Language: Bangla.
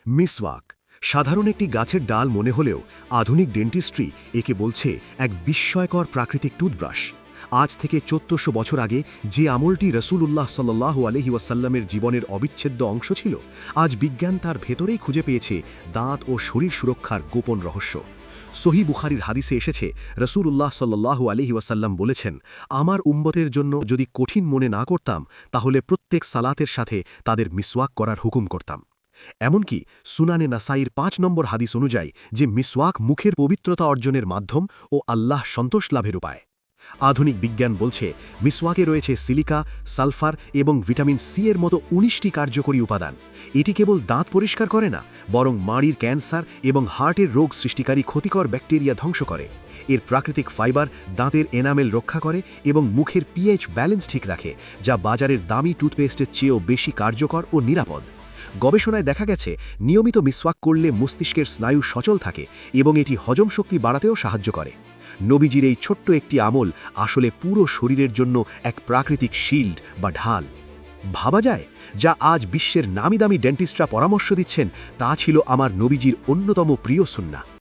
মিসওয়াক সাধারণ একটি গাছের ডাল মনে হলেও আধুনিক ডেন্টিস্ট্রি একে বলছে এক বিস্ময়কর প্রাকৃতিক টুথব্রাশ। আজ থেকে ১৪০০ বছর আগে যে আমলটি রসূলুল্লাহ সাল্লাল্লাহু আলাইহি ওয়াসাল্লামের জীবনের অবিচ্ছেদ্য অংশ ছিল, আজ বিজ্ঞান তার ভেতরেই খুঁজে পেয়েছে দাঁত ও শরীর সুরক্ষার গোপন রহস্য। সহিহ বুখারীর হাদিসে এসেছে, রসূলুল্লাহ সাল্লাল্লাহু আলাইহি ওয়াসাল্লাম বলেছেন, আমার উম্মতের জন্য যদি কঠিন মনে না করতাম তাহলে প্রত্যেক সালাতের সাথে তাদের মিসওয়াক করার হুকুম করতাম। এমনকি সুনানে নাসাইর ৫ নম্বর হাদিস অনুযায়ী যে মিসওয়াক মুখের পবিত্রতা অর্জনের মাধ্যম ও আল্লাহ সন্তোষ লাভের উপায়। আধুনিক বিজ্ঞান বলছে মিসওয়াকে রয়েছে সিলিকা, সালফার এবং ভিটামিন সি এর মতো ১৯টি কার্যকরী উপাদান। এটি কেবল দাঁত পরিষ্কার করে না, বরং মাড়ির ক্যান্সার এবং হার্টের রোগ সৃষ্টিকারী ক্ষতিকর ব্যাকটেরিয়া ধ্বংস করে। এর প্রাকৃতিক ফাইবার দাঁতের এনামেল রক্ষা করে এবং মুখের পিএইচ ব্যালেন্স ঠিক রাখে, যা বাজারের দামি টুথপেস্টের চেয়েও বেশি কার্যকর ও নিরাপদ। গবেষণায় দেখা গেছে নিয়মিত মিসওয়াক করলে মস্তিষ্কের স্নায়ু সচল থাকে এবং এটি হজম শক্তি বাড়াতেও সাহায্য করে। নবীজির এই ছোট্ট একটি আমল আসলে পুরো শরীরের জন্য এক প্রাকৃতিক শিল্ড বা ঢাল। ভাবা যায়, যা আজ বিশ্বের নামিদামি ডেন্টিস্টরা পরামর্শ দিচ্ছেন তা ছিল আমার নবীজির অন্যতম প্রিয় সুন্নাহ।